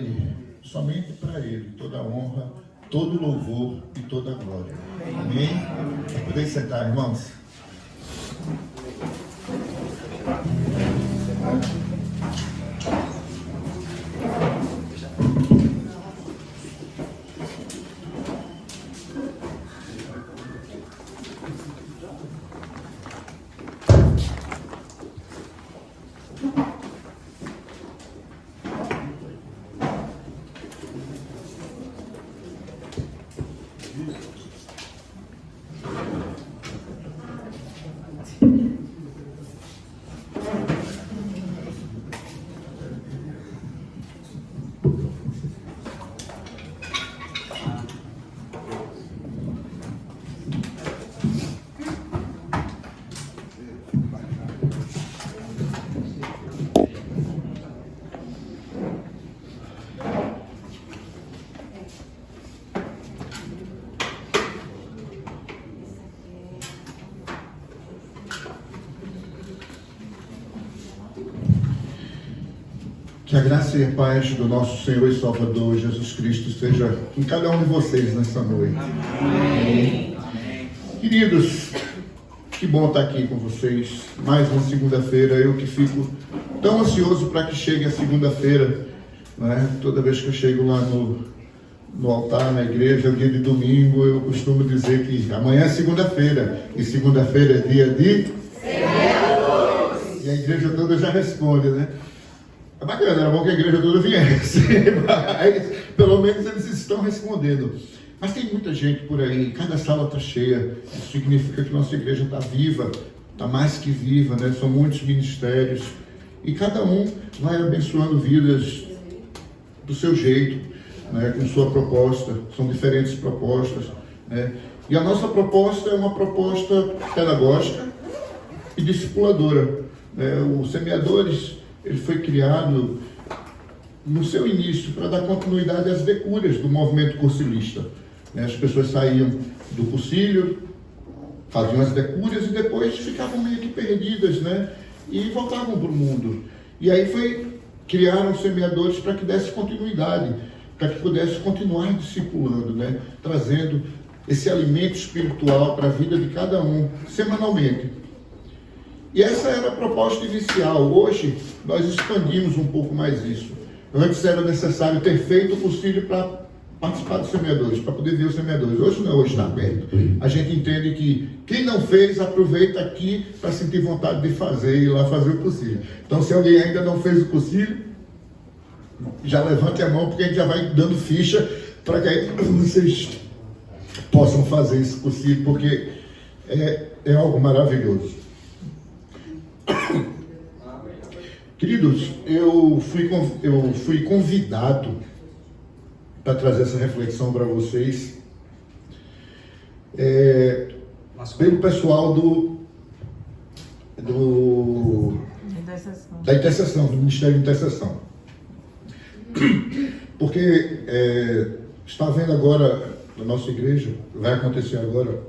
Ele, somente para Ele, toda a honra, todo o louvor e toda a glória. Amém? Podem sentar, irmãos. Que a graça e a paz do nosso Senhor e Salvador Jesus Cristo seja em cada um de vocês nessa noite. Amém. Amém. Queridos, que bom estar aqui com vocês. Mais uma segunda-feira. Eu que fico tão ansioso para que chegue a segunda-feira, né? Toda vez que eu chego lá no altar, na igreja, o dia de domingo, eu costumo dizer que amanhã é segunda-feira. E segunda-feira é dia de Deus. E a igreja toda já responde, né? É bacana, era bom que a igreja toda viesse, mas pelo menos eles estão respondendo. Mas tem muita gente por aí, cada sala está cheia, isso significa que nossa igreja está viva, está mais que viva, né? São muitos ministérios, e cada um vai abençoando vidas do seu jeito, né? Com sua proposta, são diferentes propostas, né? E a nossa proposta é uma proposta pedagógica e discipuladora, né? Os Semeadores, ele foi criado no seu início para dar continuidade às decúrias do movimento cursilista. As pessoas saíam do cursilho, faziam as decúrias e depois ficavam meio que perdidas, né? E voltavam para o mundo. E aí criaram os semeadores para que desse continuidade, para que pudesse continuar discipulando, né? Trazendo esse alimento espiritual para a vida de cada um, semanalmente. E essa era a proposta inicial. Hoje, nós expandimos um pouco mais isso. Antes era necessário ter feito o cursilho para participar dos semeadores, para poder ver os semeadores. Hoje não, hoje está aberto. A gente entende que quem não fez, aproveita aqui para sentir vontade de fazer e ir lá fazer o cursilho. Então, se alguém ainda não fez o cursilho, já levante a mão, porque a gente já vai dando ficha para que vocês possam fazer esse cursilho, porque é algo maravilhoso. Queridos, eu fui convidado para trazer essa reflexão para vocês pelo pessoal da intercessão, do Ministério de Intercessão. Porque está havendo agora, na nossa igreja, vai acontecer agora,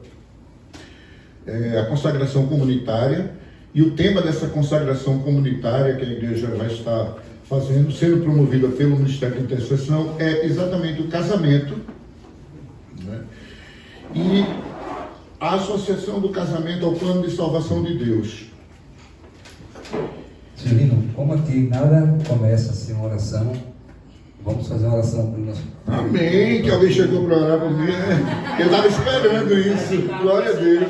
a consagração comunitária. E o tema dessa consagração comunitária que a igreja vai estar fazendo, sendo promovida pelo Ministério da Intercessão, é exatamente o casamento, né? E a associação do casamento ao plano de salvação de Deus. Silvino, como aqui nada começa sem uma oração, vamos fazer uma oração para o nosso... Amém, que alguém chegou para orar por mim, né? Eu estava esperando isso, glória a Deus.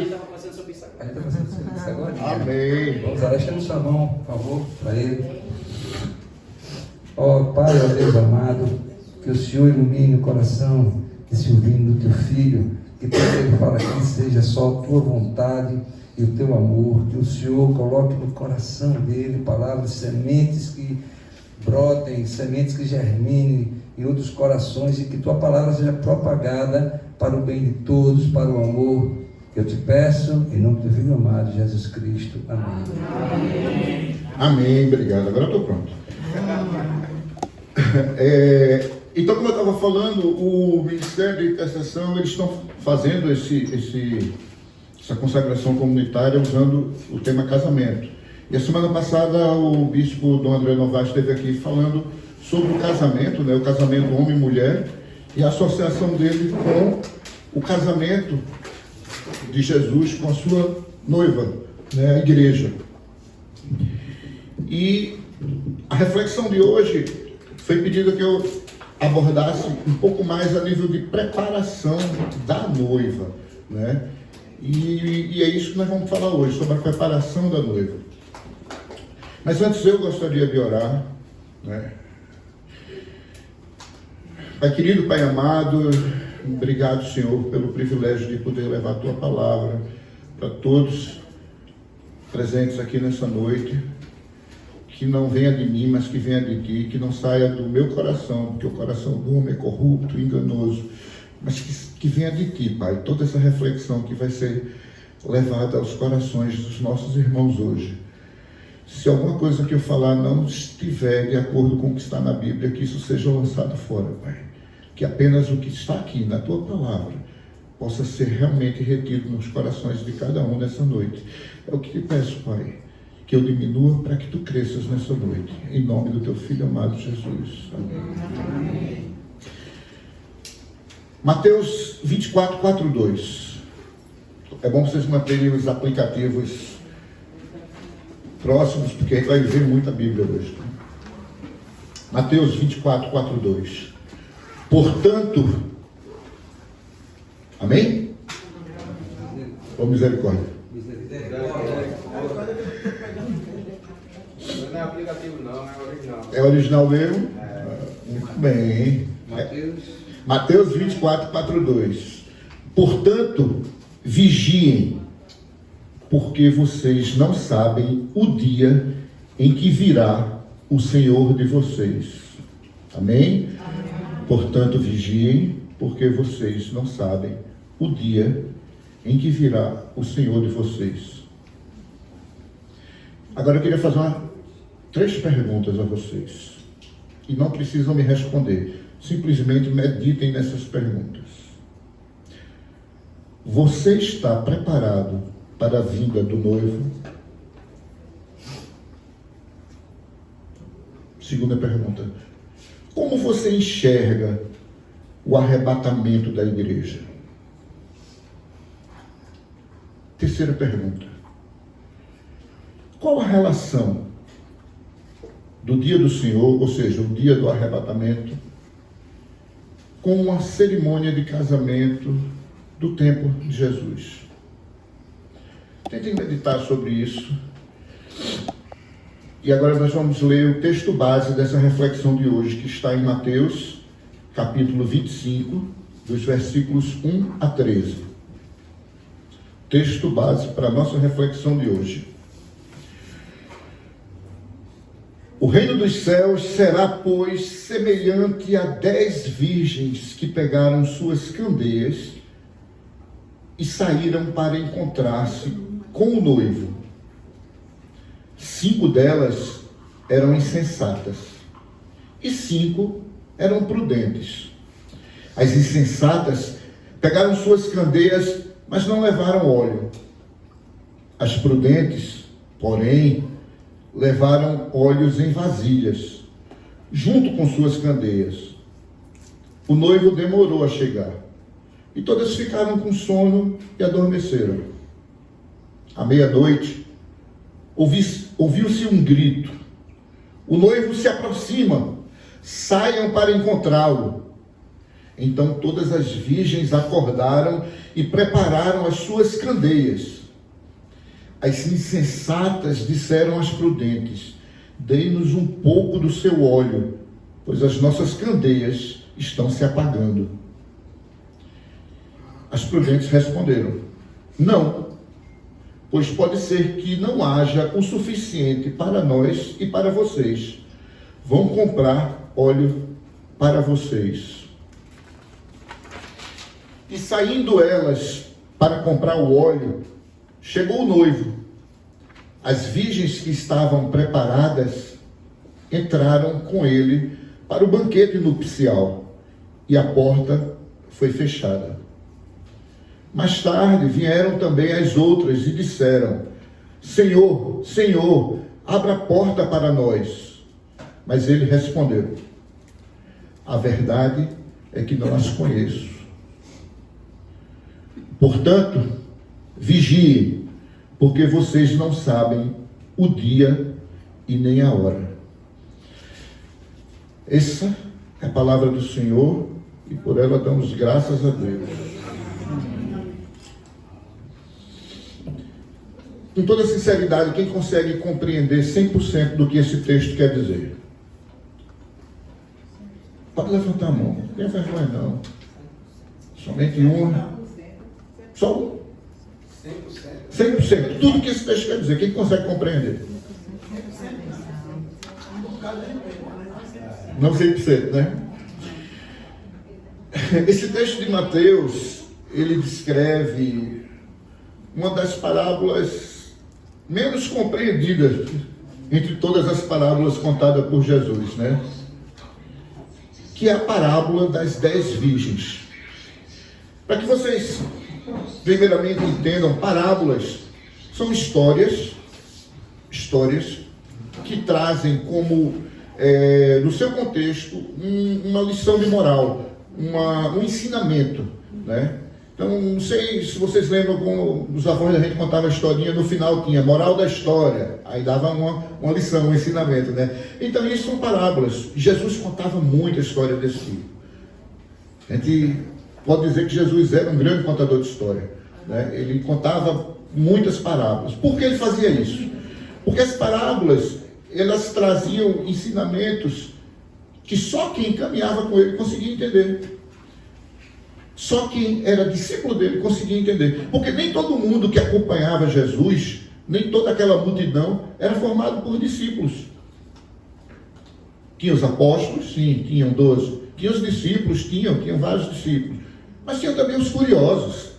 A gente está fazendo isso agora? Amém. Vamos orar, estenda sua mão, por favor, para ele. Ó Pai, ó Deus amado, que o Senhor ilumine o coração de Silvino, do teu filho, que quando ele fala que seja só a tua vontade e o teu amor, que o Senhor coloque no coração dele palavras, sementes que brotem, sementes que germinem em outros corações e que tua palavra seja propagada para o bem de todos, para o amor. Eu te peço, em nome do Filho amado, Jesus Cristo. Amém. Amém. Amém, obrigado. Agora eu estou pronto. Então, como eu estava falando, o Ministério de Intercessão, eles estão fazendo essa consagração comunitária usando o tema casamento. E a semana passada o bispo Dom André Novaes esteve aqui falando sobre o casamento, né? O casamento homem e mulher, e a associação dele com o casamento de Jesus com a sua noiva, né? A igreja. E a reflexão de hoje foi pedida que eu abordasse um pouco mais a nível de preparação da noiva, né? E é isso que nós vamos falar hoje, sobre a preparação da noiva. Mas antes eu gostaria de orar, né? Pai querido, Pai amado, obrigado, Senhor, pelo privilégio de poder levar a Tua palavra para todos presentes aqui nessa noite. Que não venha de mim, mas que venha de Ti, que não saia do meu coração, porque o coração do homem é corrupto, enganoso, mas que venha de Ti, Pai, toda essa reflexão que vai ser levada aos corações dos nossos irmãos hoje. Se alguma coisa que eu falar não estiver de acordo com o que está na Bíblia, que isso seja lançado fora, Pai. Que apenas o que está aqui na Tua palavra possa ser realmente retido nos corações de cada um nessa noite. É o que Te peço, Pai, que eu diminua para que Tu cresças nessa noite. Em nome do Teu Filho amado Jesus. Amém. Mateus 24, 4, 2. É bom vocês manterem os aplicativos próximos, porque a gente vai ver muita Bíblia hoje. Mateus 24, 4, 2. Portanto, amém? Ou misericórdia? Não é aplicativo não, é original. É original mesmo? Muito bem. Mateus 24, 4, 2. Portanto, vigiem, porque vocês não sabem o dia em que virá o Senhor de vocês. Amém? Portanto, vigiem, porque vocês não sabem o dia em que virá o Senhor de vocês. Agora eu queria fazer 3 perguntas a vocês. E não precisam me responder. Simplesmente meditem nessas perguntas. Você está preparado para a vinda do noivo? Segunda pergunta. Como você enxerga o arrebatamento da igreja? Terceira pergunta. Qual a relação do dia do Senhor, ou seja, o dia do arrebatamento, com a cerimônia de casamento do tempo de Jesus? Tentem meditar sobre isso. E agora nós vamos ler o texto base dessa reflexão de hoje, que está em Mateus, capítulo 25, dos versículos 1 a 13. Texto base para a nossa reflexão de hoje. O reino dos céus será, pois, semelhante a 10 virgens que pegaram suas candeias e saíram para encontrar-se com o noivo. 5 delas eram insensatas e 5 eram prudentes. As insensatas pegaram suas candeias, mas não levaram óleo. As prudentes, porém, levaram óleos em vasilhas, junto com suas candeias. O noivo demorou a chegar, e todas ficaram com sono e adormeceram. À meia-noite, ouviu-se um grito: o noivo se aproxima, saiam para encontrá-lo. Então todas as virgens acordaram e prepararam as suas candeias. As insensatas disseram às prudentes: dê-nos um pouco do seu óleo, pois as nossas candeias estão se apagando. As prudentes responderam: não, pois pode ser que não haja o suficiente para nós e para vocês. Vão comprar óleo para vocês. E saindo elas para comprar o óleo, chegou o noivo. As virgens que estavam preparadas entraram com ele para o banquete nupcial, e a porta foi fechada. Mais tarde vieram também as outras e disseram: Senhor, Senhor, abra a porta para nós. Mas ele respondeu: A verdade é que não as conheço. Portanto, vigiem, porque vocês não sabem o dia e nem a hora. Essa é a palavra do Senhor e por ela damos graças a Deus. Com toda sinceridade, quem consegue compreender 100% do que esse texto quer dizer? Pode levantar a mão, não tenha vergonha não. Somente um. Só um. 100%. Tudo que esse texto quer dizer, quem consegue compreender? Não 100%, né? Esse texto de Mateus, ele descreve uma das parábolas menos compreendidas entre todas as parábolas contadas por Jesus, né? Que é a parábola das 10 virgens. Para que vocês primeiramente entendam, parábolas são histórias que trazem como, no seu contexto, uma lição de moral, um ensinamento, né? Então, não sei se vocês lembram como os avós da gente contavam a historinha, no final tinha moral da história, aí dava uma lição, um ensinamento, né? Então, isso são parábolas. Jesus contava muita história desse tipo. A gente pode dizer que Jesus era um grande contador de história, né? Ele contava muitas parábolas. Por que ele fazia isso? Porque as parábolas, elas traziam ensinamentos que só quem caminhava com ele conseguia entender. Só quem era discípulo dele conseguia entender. Porque nem todo mundo que acompanhava Jesus, nem toda aquela multidão, era formado por discípulos. Tinha os apóstolos, sim, tinham 12. Tinha os discípulos, tinham vários discípulos. Mas tinham também os curiosos.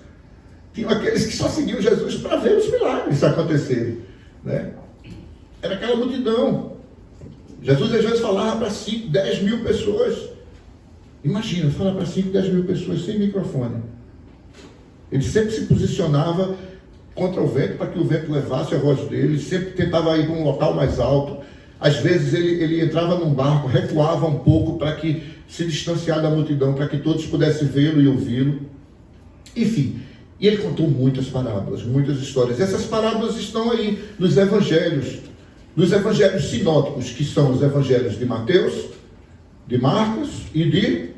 Tinham aqueles que só seguiam Jesus para ver os milagres acontecerem, né? Era aquela multidão. Jesus às vezes falava para 5, 10 mil pessoas. Imagina, falar para 5, 10 mil pessoas sem microfone. Ele sempre se posicionava contra o vento, para que o vento levasse a voz dele, sempre tentava ir para um local mais alto. Às vezes ele entrava num barco, recuava um pouco para que se distanciar da multidão, para que todos pudessem vê-lo e ouvi-lo. Enfim, e ele contou muitas parábolas, muitas histórias. Essas parábolas estão aí nos evangelhos sinóticos, que são os evangelhos de Mateus, de Marcos e de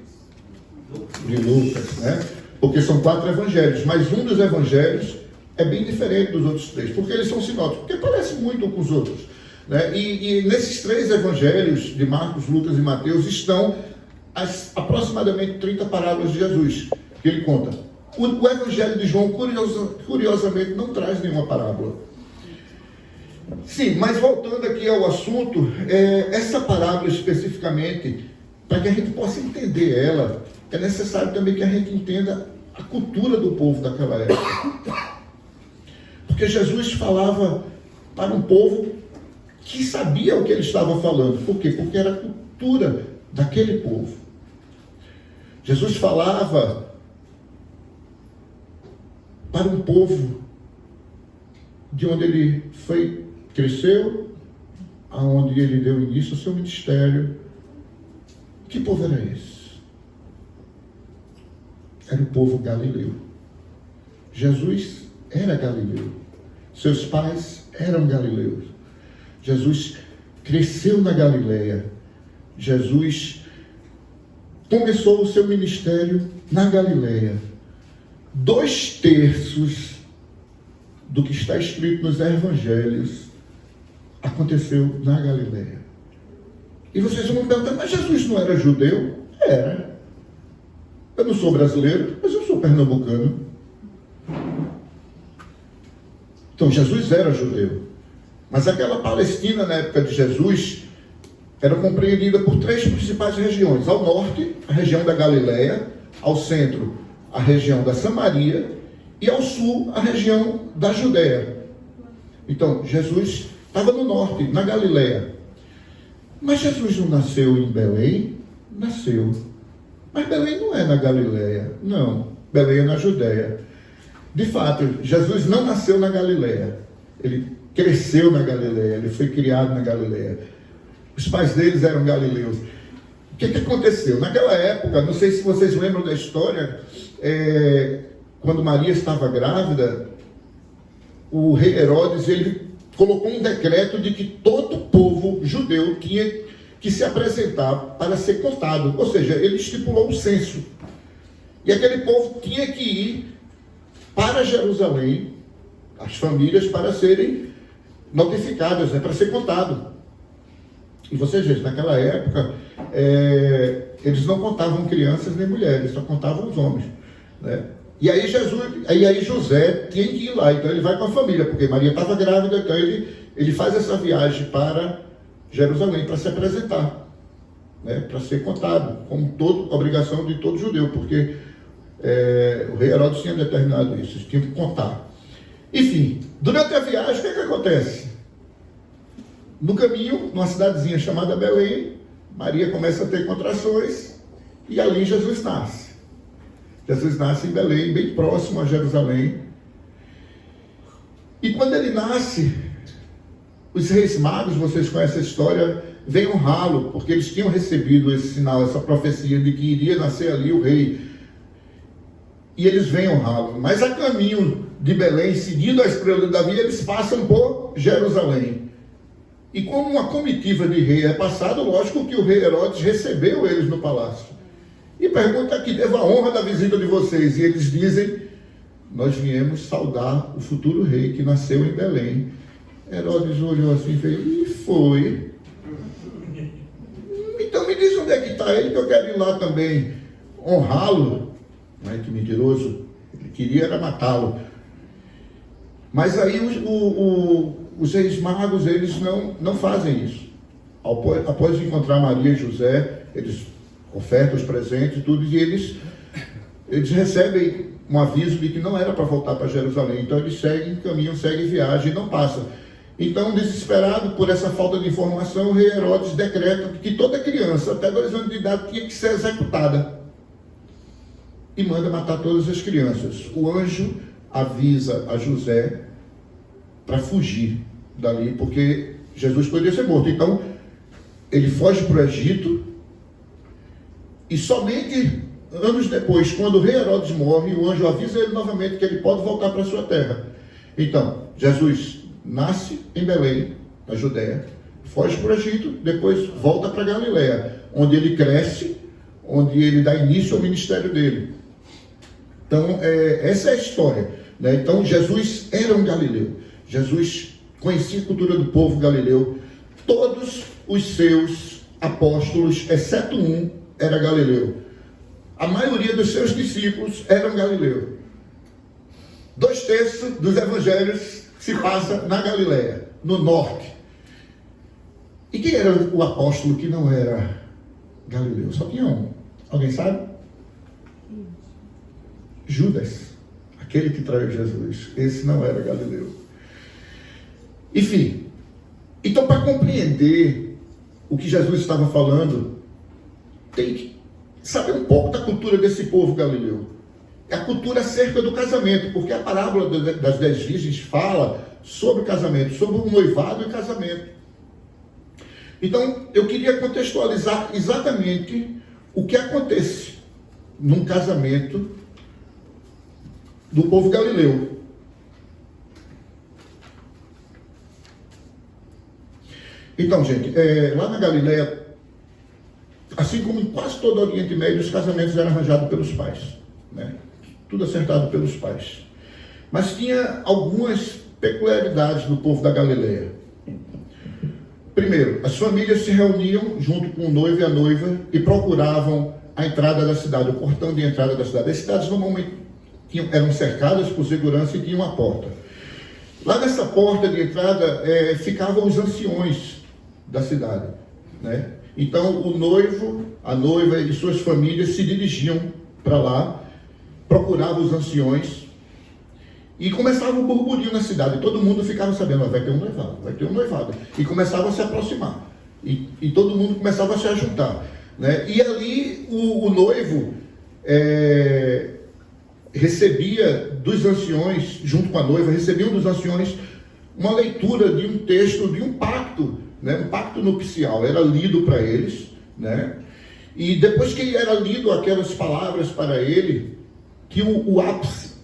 Lucas, né? Porque são 4 evangelhos, mas um dos evangelhos é bem diferente dos outros 3, porque eles são sinóticos, porque parece muito com os outros, né? E nesses 3 evangelhos, de Marcos, Lucas e Mateus, estão aproximadamente 30 parábolas de Jesus, que ele conta. O evangelho de João, curiosamente, não traz nenhuma parábola. Sim, mas voltando aqui ao assunto, essa parábola especificamente, para que a gente possa entender ela, é necessário também que a gente entenda a cultura do povo daquela época. Porque Jesus falava para um povo que sabia o que ele estava falando. Por quê? Porque era a cultura daquele povo. Jesus falava para um povo de onde ele cresceu, aonde ele deu início ao seu ministério. Que povo era esse? Era o povo galileu. Jesus era galileu. Seus pais eram galileus. Jesus cresceu na Galileia. Jesus começou o seu ministério na Galileia. 2/3 do que está escrito nos evangelhos aconteceu na Galileia. E vocês vão me perguntar, mas Jesus não era judeu? Era. Eu não sou brasileiro, mas eu sou pernambucano. Então Jesus era judeu. Mas aquela Palestina na época de Jesus era compreendida por 3 principais regiões. Ao norte, a região da Galileia; ao centro, a região da Samaria; e ao sul, a região da Judéia. Então, Jesus estava no norte, na Galileia. Mas Jesus não nasceu em Belém? Nasceu. Mas Belém não é na Galileia. Não, Belém é na Judéia. De fato, Jesus não nasceu na Galileia. Ele cresceu na Galileia, ele foi criado na Galileia. Os pais deles eram galileus. O que aconteceu? Naquela época, não sei se vocês lembram da história, quando Maria estava grávida, o rei Herodes, ele colocou um decreto de que todo o povo judeu tinha que se apresentar para ser contado. Ou seja, ele estipulou um censo. E aquele povo tinha que ir para Jerusalém, as famílias, para serem notificadas, para ser contado. E vocês veem, naquela época, eles não contavam crianças nem mulheres, só contavam os homens, né? E aí José tinha que ir lá, então ele vai com a família, porque Maria estava grávida, então ele faz essa viagem para Jerusalém para se apresentar, né? Para ser contado, como obrigação de todo judeu, porque o rei Herodes tinha determinado isso, eles tinham que contar. Enfim, durante a viagem, o que acontece? No caminho, numa cidadezinha chamada Belém, Maria começa a ter contrações e ali Jesus nasce. Jesus nasce em Belém, bem próximo a Jerusalém. E quando ele nasce, os reis magos, vocês conhecem a história, vêm honrá-lo, porque eles tinham recebido esse sinal, essa profecia de que iria nascer ali o rei. E eles vêm honrá-lo. Mas a caminho de Belém, seguindo a estrela de Davi, eles passam por Jerusalém. E como uma comitiva de rei é passada, lógico que o rei Herodes recebeu eles no palácio. E pergunta que devo a honra da visita de vocês. E eles dizem, nós viemos saudar o futuro rei que nasceu em Belém. Herodes olhou assim e fez, e foi. Então me diz onde é que está ele, que eu quero ir lá também honrá-lo. Né? Que mentiroso, ele queria era matá-lo. Mas aí os reis magos, eles não fazem isso. Após encontrar Maria e José, eles ofertam os presentes e tudo, e eles recebem um aviso de que não era para voltar para Jerusalém. Então eles seguem caminho, seguem viagem e não passam. Então, desesperado por essa falta de informação, o rei Herodes decreta que toda criança até 2 anos de idade tinha que ser executada. E manda matar todas as crianças. O anjo avisa a José para fugir dali, porque Jesus poderia ser morto. Então, ele foge para o Egito, e somente anos depois, quando o rei Herodes morre, o anjo avisa ele novamente que ele pode voltar para a sua terra. Então, Jesus nasce em Belém, na Judéia, foge para o Egito, depois volta para Galiléia, onde ele cresce, onde ele dá início ao ministério dele. Então, essa é a história, né? Então, Jesus era um galileu. Jesus conhecia a cultura do povo galileu. Todos os seus apóstolos, exceto um, era galileu. A maioria dos seus discípulos eram galileu. 2/3 dos evangelhos se passa na Galileia, no norte. E quem era o apóstolo que não era galileu? Só tinha um. Alguém sabe? Judas, aquele que traiu Jesus. Esse não era galileu. Enfim, então para compreender o que Jesus estava falando, tem que saber um pouco da cultura desse povo galileu. É a cultura acerca do casamento, porque a parábola das 10 virgens fala sobre o casamento, sobre o noivado e o casamento. Então, eu queria contextualizar exatamente o que acontece num casamento do povo galileu. Então, gente, lá na Galileia, assim como em quase todo o Oriente Médio, os casamentos eram arranjados pelos pais, né? Tudo acertado pelos pais. Mas tinha algumas peculiaridades do povo da Galileia. Primeiro, as famílias se reuniam junto com o noivo e a noiva e procuravam a entrada da cidade, o portão de entrada da cidade. As cidades normalmente eram cercadas por segurança e tinham uma porta. Lá nessa porta de entrada ficavam os anciões da cidade, né? Então o noivo, a noiva e suas famílias se dirigiam para lá, procuravam os anciões e começava um burburinho na cidade. Todo mundo ficava sabendo, vai ter um noivado, vai ter um noivado. E começava a se aproximar. E todo mundo começava a se ajuntar, né? E ali o noivo recebia dos anciões, junto com a noiva, recebiam dos anciões uma leitura de um texto, de um pacto, né? Um pacto nupcial. Era lido para eles, né? E depois que era lido aquelas palavras para ele, que o ápice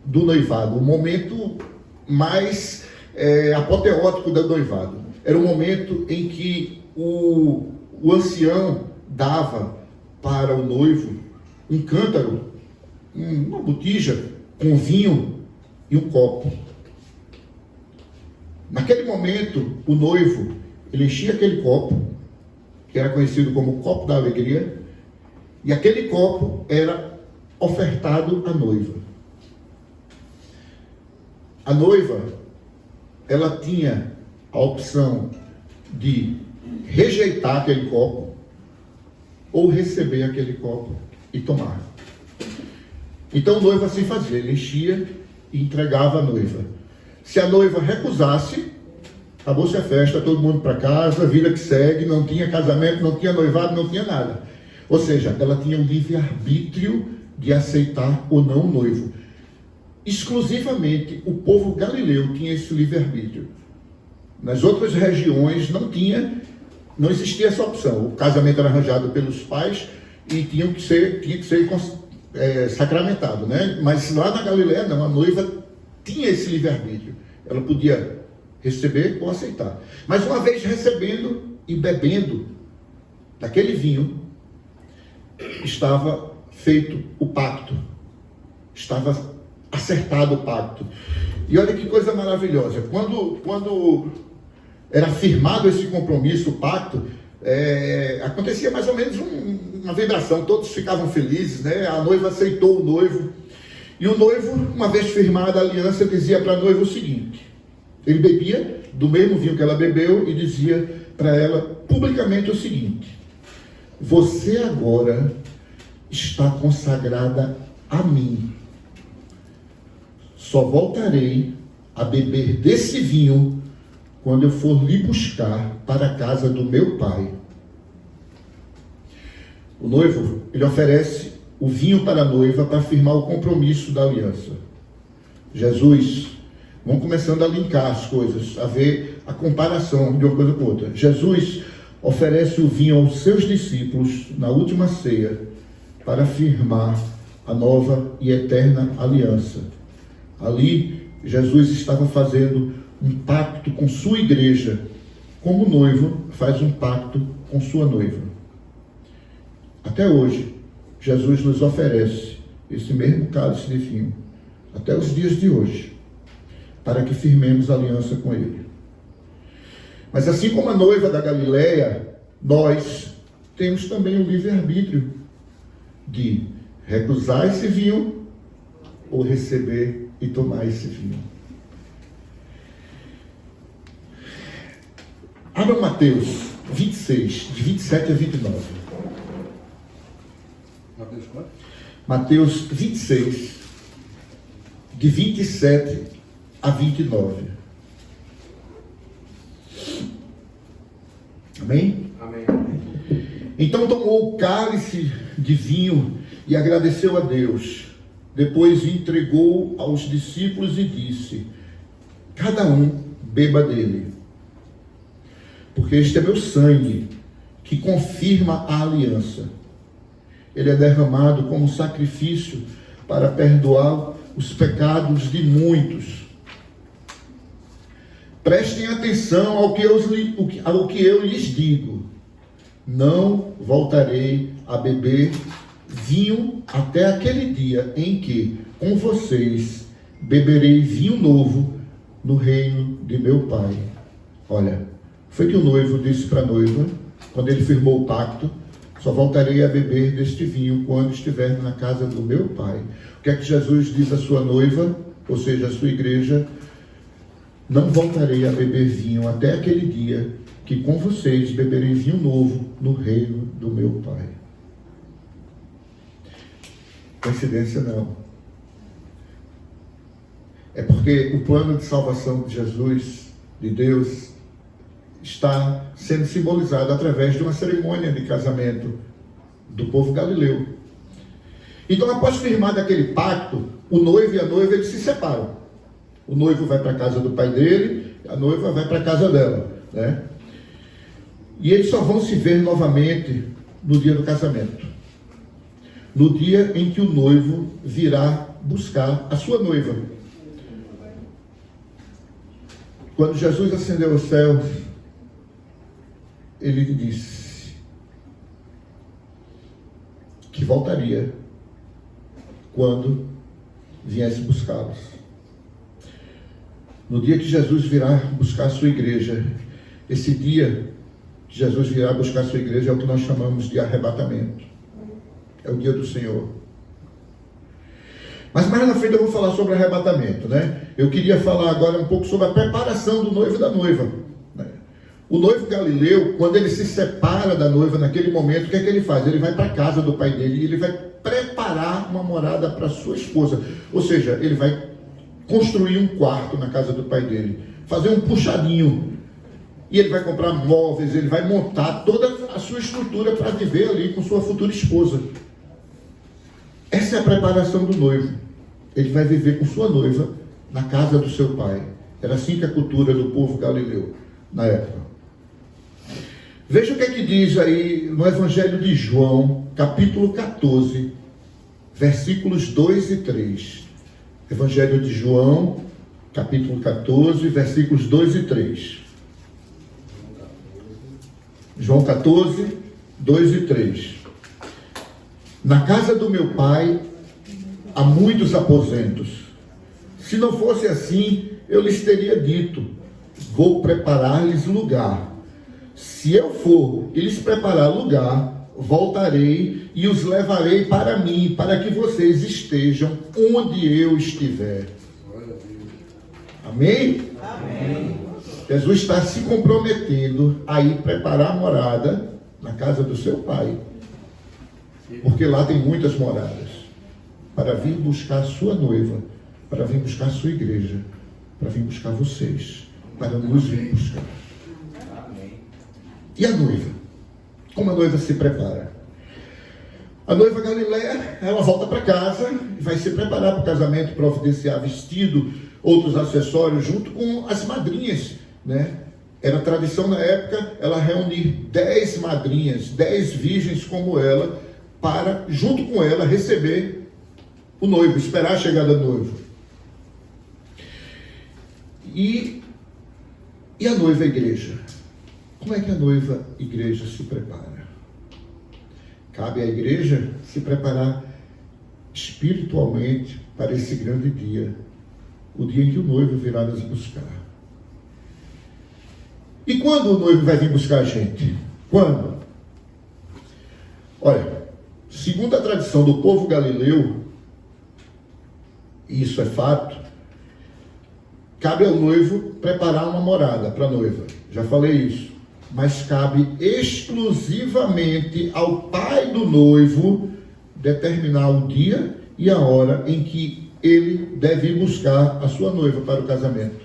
do noivado, o momento mais apoteótico do noivado, era o momento em que o ancião dava para o noivo um cântaro, uma botija com vinho e um copo. Naquele momento, o noivo, ele enchia aquele copo, que era conhecido como o copo da alegria, e aquele copo era ofertado à noiva. A noiva, ela tinha a opção de rejeitar aquele copo ou receber aquele copo e tomar. Então o noivo assim fazia, ele enchia e entregava à noiva. Se a noiva recusasse, acabou-se a festa, todo mundo para casa, vida que segue, não tinha casamento, não tinha noivado, não tinha nada. Ou seja, ela tinha o livre-arbítrio de aceitar ou não o noivo. Exclusivamente o povo galileu tinha esse livre-arbítrio. Nas outras regiões não existia essa opção. O casamento era arranjado pelos pais e tinha que ser sacramentado, né? Mas lá na Galileia não, a noiva tinha esse livre-arbítrio. Ela podia receber ou aceitar. Mas uma vez recebendo e bebendo daquele vinho, estava feito o pacto. Estava acertado o pacto. E olha que coisa maravilhosa. Quando era firmado esse compromisso, o pacto, acontecia mais ou menos uma vibração. Todos ficavam felizes, né? A noiva aceitou o noivo. E o noivo, uma vez firmada a aliança, dizia para a noiva o seguinte: ele bebia do mesmo vinho que ela bebeu e dizia para ela publicamente o seguinte: você agora está consagrada a mim. Só voltarei a beber desse vinho quando eu for lhe buscar para a casa do meu pai. O noivo, ele oferece o vinho para a noiva para firmar o compromisso da aliança. Jesus, vamos começando a linkar as coisas, a ver a comparação de uma coisa com outra. Jesus oferece o vinho aos seus discípulos na última ceia para firmar a nova e eterna aliança. Ali, Jesus estava fazendo um pacto com sua igreja, como o noivo faz um pacto com sua noiva. Até hoje, Jesus nos oferece esse mesmo cálice de vinho, até os dias de hoje, para que firmemos aliança com Ele. Mas assim como a noiva da Galileia, nós temos também o livre-arbítrio de recusar esse vinho ou receber e tomar esse vinho. Abra Mateus 26, de 27 a 29. Mateus quanto? Mateus 26, de 27 a 29. Amém? Amém. Então tomou o cálice de vinho e agradeceu a Deus. Depois entregou aos discípulos e disse: cada um beba dele, porque este é meu sangue, que confirma a aliança. Ele é derramado como sacrifício para perdoar os pecados de muitos. Prestem atenção ao que eu lhes digo. Não voltarei a beber vinho até aquele dia em que, com vocês, beberei vinho novo no reino de meu Pai. Olha, foi que o noivo disse para a noiva, quando ele firmou o pacto: só voltarei a beber deste vinho quando estiver na casa do meu Pai. O que é que Jesus diz à sua noiva, ou seja, à sua igreja? Não voltarei a beber vinho até aquele dia que com vocês beberei vinho novo no reino do meu Pai. Coincidência não. É porque o plano de salvação de Jesus, de Deus, está sendo simbolizado através de uma cerimônia de casamento do povo galileu. Então, após firmar aquele pacto, o noivo e a noiva, eles se separam. O noivo vai para a casa do pai dele, a noiva vai para a casa dela, né? E eles só vão se ver novamente no dia do casamento. No dia em que o noivo virá buscar a sua noiva. Quando Jesus ascendeu aos céus, ele disse que voltaria quando viesse buscá-los. No dia que Jesus virá buscar a sua igreja, esse dia que Jesus virá buscar a sua igreja é o que nós chamamos de arrebatamento. É o dia do Senhor. Mas mais na frente eu vou falar sobre arrebatamento, né? Eu queria falar agora um pouco sobre a preparação do noivo e da noiva. O noivo Galileu, quando ele se separa da noiva naquele momento, o que é que ele faz? Ele vai para a casa do pai dele e ele vai preparar uma morada para sua esposa. Ou seja, ele vai construir um quarto na casa do pai dele, fazer um puxadinho. E ele vai comprar móveis, ele vai montar toda a sua estrutura para viver ali com sua futura esposa. Essa é a preparação do noivo. Ele vai viver com sua noiva na casa do seu pai. Era assim que a cultura do povo galileu na época. Veja o que é que diz aí no Evangelho de João, capítulo 14, versículos 2 e 3. Evangelho de João, capítulo 14, versículos 2 e 3. João 14, 2 e 3. Na casa do meu pai há muitos aposentos. Se não fosse assim, eu lhes teria dito: vou preparar-lhes lugar. Se eu for e lhes preparar lugar, voltarei e os levarei para mim, para que vocês estejam onde eu estiver. Amém? Amém. Jesus está se comprometendo a ir preparar a morada na casa do seu pai. Porque lá tem muitas moradas. Para vir buscar a sua noiva, para vir buscar a sua igreja, para vir buscar vocês, para nos vir buscar. E a noiva? Como a noiva se prepara? A noiva Galileia, ela volta para casa e vai se preparar para o casamento, providenciar vestido, outros acessórios, junto com as madrinhas, né? Era tradição na época ela reunir 10 madrinhas, 10 virgens como ela, para, junto com ela, receber o noivo, esperar a chegada do noivo. E a noiva igreja? Como é que a noiva igreja se prepara? Cabe à igreja se preparar espiritualmente para esse grande dia, o dia em que o noivo virá nos buscar. E quando o noivo vai vir buscar a gente? Quando? Olha, segundo a tradição do povo galileu, e isso é fato, cabe ao noivo preparar uma morada para a noiva. Já falei isso. Mas cabe exclusivamente ao pai do noivo determinar o dia e a hora em que ele deve ir buscar a sua noiva para o casamento.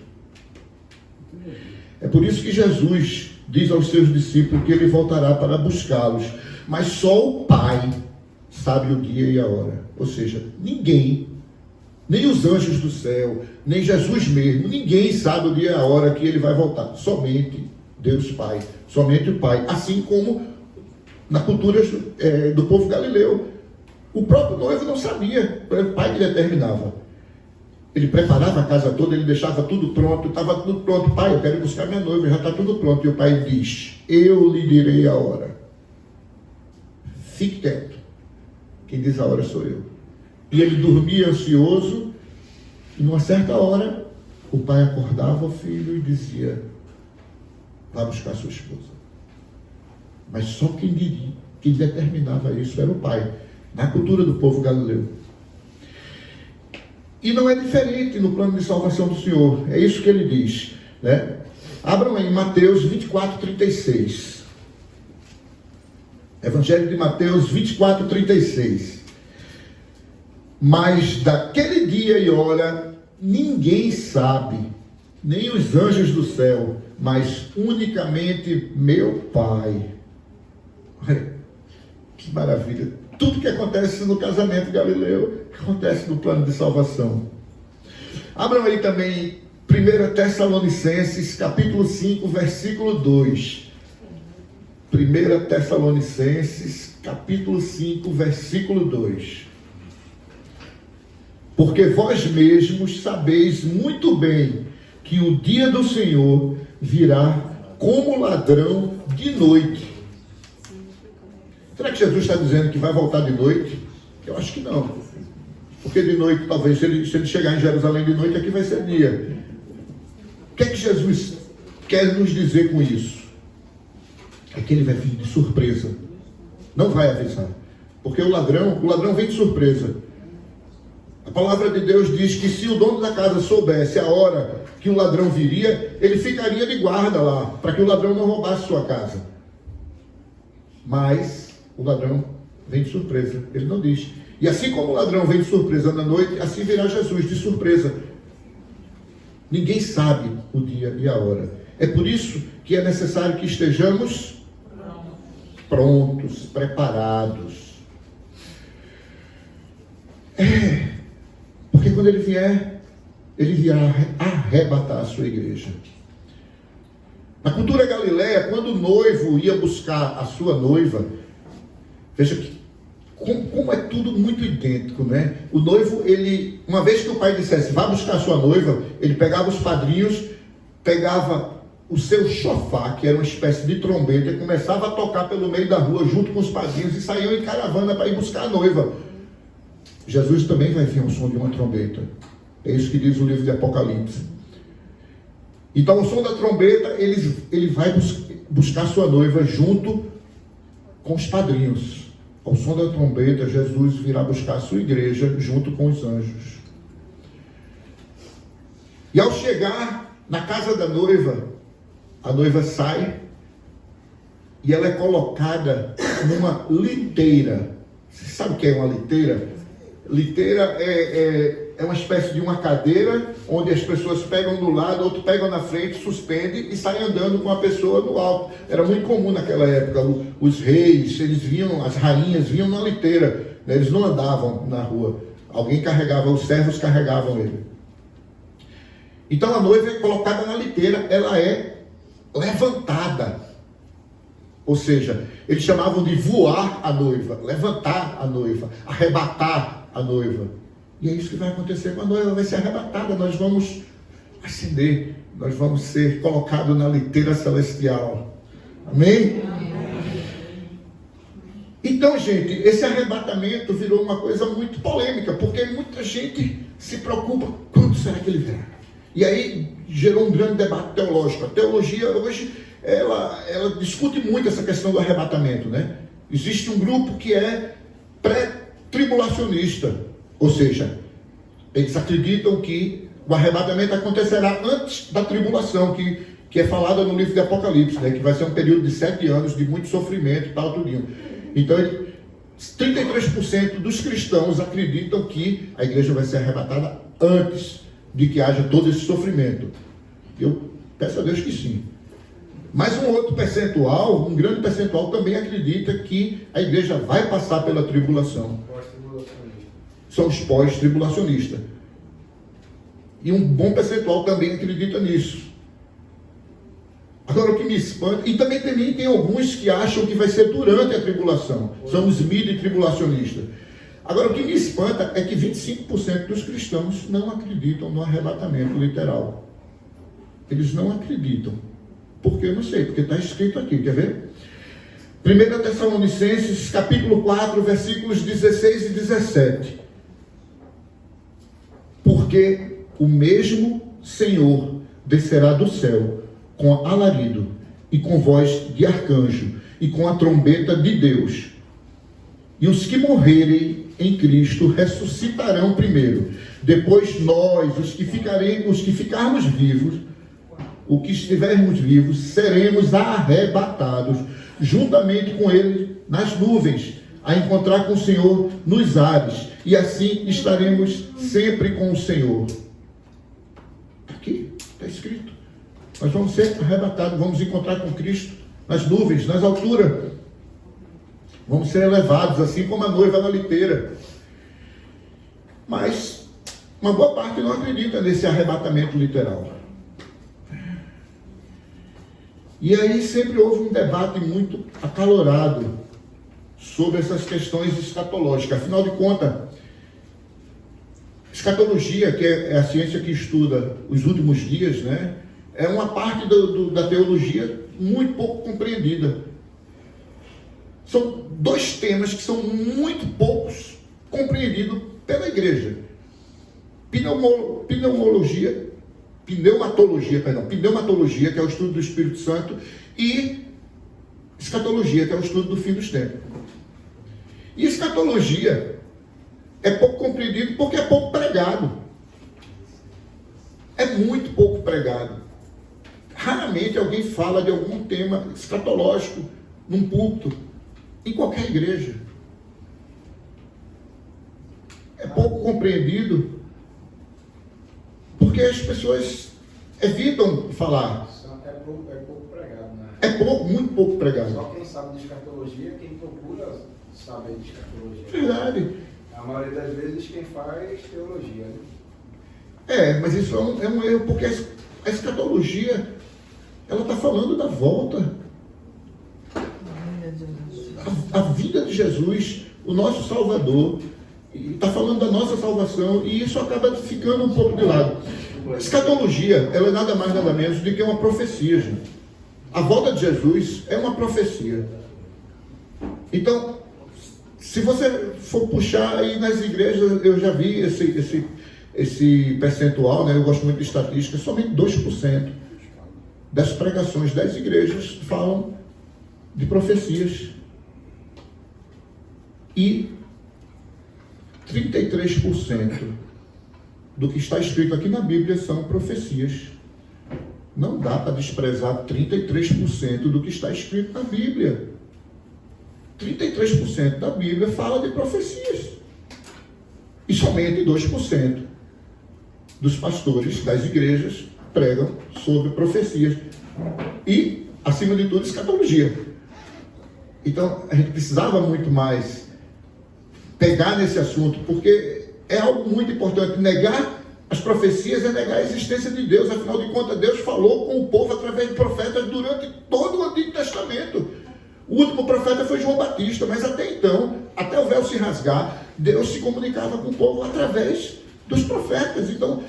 É por isso que Jesus diz aos seus discípulos que ele voltará para buscá-los, mas só o pai sabe o dia e a hora. Ou seja, ninguém, nem os anjos do céu, nem Jesus mesmo, ninguém sabe o dia e a hora que ele vai voltar. Somente Deus Pai, somente o Pai. Assim como na cultura do povo galileu, o próprio noivo não sabia, era o pai que determinava. Ele preparava a casa toda, ele deixava tudo pronto, estava tudo pronto. Pai, eu quero ir buscar minha noiva, já está tudo pronto. E o pai diz: eu lhe direi a hora. Fique quieto. Quem diz a hora sou eu. E ele dormia ansioso, e numa certa hora, o pai acordava o filho e dizia: vá buscar sua esposa. Mas só quem determinava isso era o pai, na cultura do povo galileu. E não é diferente no plano de salvação do Senhor. É isso que ele diz, né? Abram aí Mateus 24, 36. Evangelho de Mateus 24, 36. Mas daquele dia e hora ninguém sabe, nem os anjos do céu, mas unicamente meu Pai. Que maravilha! Tudo que acontece no casamento galileu acontece no plano de salvação. Abram aí também 1 Tessalonicenses, capítulo 5, versículo 2. 1 Tessalonicenses, capítulo 5, versículo 2. Porque vós mesmos sabeis muito bem que o dia do Senhor virá como ladrão de noite. Será que Jesus está dizendo que vai voltar de noite? Eu acho que não. Porque de noite, talvez, se ele chegar em Jerusalém de noite, aqui vai ser dia. O que é que Jesus quer nos dizer com isso? É que ele vai vir de surpresa. Não vai avisar. Porque o ladrão vem de surpresa. A palavra de Deus diz que se o dono da casa soubesse a hora que o ladrão viria, ele ficaria de guarda lá, para que o ladrão não roubasse sua casa. Mas o ladrão vem de surpresa. Ele não diz. E assim como o ladrão vem de surpresa na noite, assim virá Jesus de surpresa. Ninguém sabe o dia e a hora. É por isso que é necessário que estejamos prontos, preparados. Porque quando ele virá arrebatar a sua igreja. Na cultura galileia, quando o noivo ia buscar a sua noiva, veja que como é tudo muito idêntico, né? O noivo, uma vez que o pai dissesse, vá buscar a sua noiva, ele pegava os padrinhos, pegava o seu chofar, que era uma espécie de trombeta, e começava a tocar pelo meio da rua, junto com os padrinhos, e saíam em caravana para ir buscar a noiva. Jesus também vai vir ao som de uma trombeta. É isso que diz o livro de Apocalipse. Então, ao som da trombeta, ele vai buscar sua noiva junto com os padrinhos. Ao som da trombeta, Jesus virá buscar a sua igreja junto com os anjos. E ao chegar na casa da noiva, a noiva sai e ela é colocada numa liteira. Você sabe o que é uma liteira? Liteira é uma espécie de uma cadeira onde as pessoas pegam do lado, outro pegam na frente, suspende e saem andando com a pessoa no alto. Era muito comum naquela época. Os reis, as rainhas vinham na liteira, né? Eles não andavam na rua. Alguém carregava, os servos carregavam ele. Então a noiva é colocada na liteira, ela é levantada. Ou seja, eles chamavam de voar a noiva, levantar a noiva, arrebatar a noiva. E é isso que vai acontecer com a noiva, vai ser arrebatada, nós vamos ascender, nós vamos ser colocados na liteira celestial. Amém? Então, gente, esse arrebatamento virou uma coisa muito polêmica, porque muita gente se preocupa, quando será que ele virá? E aí gerou um grande debate teológico. A teologia hoje, ela discute muito essa questão do arrebatamento, né? Existe um grupo que é pré-tribulacionista, ou seja, eles acreditam que o arrebatamento acontecerá antes da tribulação, que é falada no livro de Apocalipse, né? Que vai ser um período de 7 anos de muito sofrimento e tal, tudinho. Então, 33% dos cristãos acreditam que a igreja vai ser arrebatada antes de que haja todo esse sofrimento. Eu peço a Deus que sim. Mas um outro percentual, um grande percentual, também acredita que a igreja vai passar pela tribulação. São os pós-tribulacionistas. E um bom percentual também acredita nisso. Agora o que me espanta, e também tem alguns que acham que vai ser durante a tribulação. São os mid-tribulacionistas. Agora o que me espanta é que 25% dos cristãos não acreditam no arrebatamento literal. Eles não acreditam. Por que? Eu não sei, porque está escrito aqui, quer ver? 1 Tessalonicenses, capítulo 4, versículos 16 e 17. Porque o mesmo Senhor descerá do céu com alarido e com voz de arcanjo e com a trombeta de Deus. E os que morrerem em Cristo ressuscitarão primeiro. Depois nós, os que ficarmos vivos, o que estivermos vivos, seremos arrebatados juntamente com ele nas nuvens, a encontrar com o Senhor nos ares, e assim estaremos sempre com o Senhor. Aqui está escrito. Nós vamos ser arrebatados, vamos encontrar com Cristo nas nuvens, nas alturas. Vamos ser elevados, assim como a noiva na liteira. Mas uma boa parte não acredita nesse arrebatamento literal. E aí sempre houve um debate muito acalorado sobre essas questões escatológicas. Afinal de contas, escatologia, que é a ciência que estuda os últimos dias, né, é uma parte da teologia muito pouco compreendida. São dois temas que são muito poucos compreendidos pela igreja. Pneumatologia, que é o estudo do Espírito Santo, e escatologia, que é o estudo do fim dos tempos. E escatologia é pouco compreendido porque é pouco pregado. É muito pouco pregado. Raramente alguém fala de algum tema escatológico num púlpito, em qualquer igreja. É pouco compreendido porque as pessoas evitam falar. É pouco pregado, né? É pouco, muito pouco pregado. Só quem sabe de escatologia, quem procura saber de escatologia. Verdade. A maioria das vezes quem faz teologia, né? Mas isso é um erro, porque a escatologia, ela está falando da volta. A vida de Jesus, o nosso Salvador, está falando da nossa salvação, e isso acaba ficando um pouco de lado. A escatologia, ela é nada mais nada menos do que uma profecia, gente. A volta de Jesus é uma profecia. Então, se você for puxar aí nas igrejas, eu já vi esse percentual, né? Eu gosto muito de estatística, somente 2% das pregações das igrejas falam de profecias. E 33% do que está escrito aqui na Bíblia são profecias. Não dá para desprezar 33% do que está escrito na Bíblia. 33% da Bíblia fala de profecias. E somente 2% dos pastores das igrejas pregam sobre profecias. E, acima de tudo, escatologia. Então, a gente precisava muito mais pegar nesse assunto, porque é algo muito importante. Negar as profecias é negar a existência de Deus. Afinal de contas, Deus falou com o povo através de profetas durante todo o Antigo Testamento. O último profeta foi João Batista, mas até então, até o véu se rasgar, Deus se comunicava com o povo através dos profetas. Então,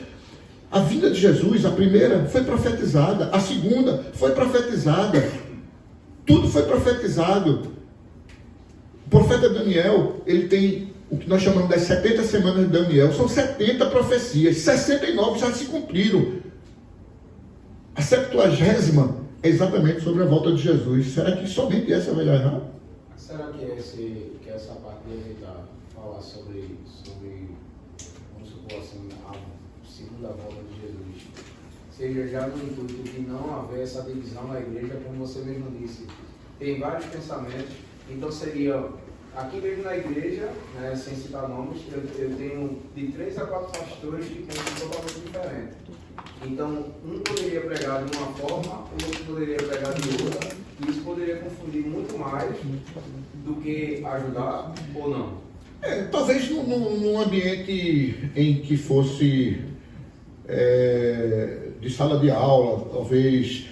a vinda de Jesus, a primeira, foi profetizada, a segunda foi profetizada, tudo foi profetizado. O profeta Daniel, ele tem o que nós chamamos das 70 semanas de Daniel, são 70 profecias, 69 já se cumpriram. A 70ª é exatamente sobre a volta de Jesus. Será que somente essa vai dar errado? Será que essa parte de evitar falar sobre, vamos supor assim, a segunda volta de Jesus, seja já no intuito de não haver essa divisão na igreja, como você mesmo disse, tem vários pensamentos, então seria, aqui mesmo na igreja, né, sem citar nomes, eu tenho de 3 a 4 pastores que pensam totalmente diferente. Então, um poderia pregar de uma forma, o outro poderia pregar de outra, e isso poderia confundir muito mais do que ajudar ou não. Talvez num ambiente em que fosse de sala de aula, talvez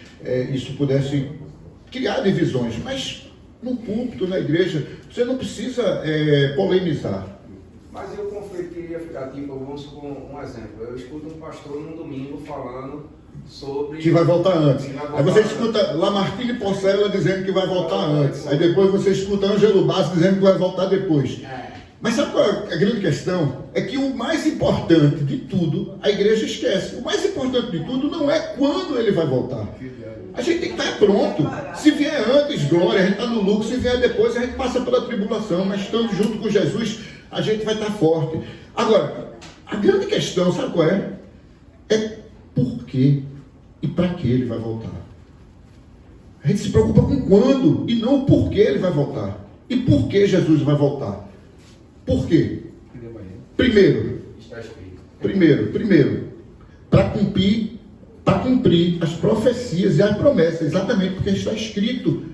isso pudesse criar divisões, mas no púlpito, na igreja, você não precisa polemizar. Mas e o conflito que iria ficar, tipo, vamos supor um exemplo, eu escuto um pastor num domingo falando sobre... Que vai voltar antes. Vai Aí você antes. escuta Lamartine Porcela dizendo que vai voltar antes. Aí depois você escuta Ângelo Bassi dizendo que vai voltar depois. Mas sabe qual é a grande questão? É que o mais importante de tudo, a igreja esquece. O mais importante de tudo não é quando ele vai voltar. A gente tem que estar pronto. Se vier antes, glória, a gente está no lucro. Se vier depois, a gente passa pela tribulação. Mas estando junto com Jesus, a gente vai estar forte. Agora, a grande questão, sabe qual é? É por quê e para que ele vai voltar. A gente se preocupa com quando e não o porquê ele vai voltar. E por que Jesus vai voltar? Por quê? Primeiro, para cumprir as profecias e as promessas, exatamente porque está escrito.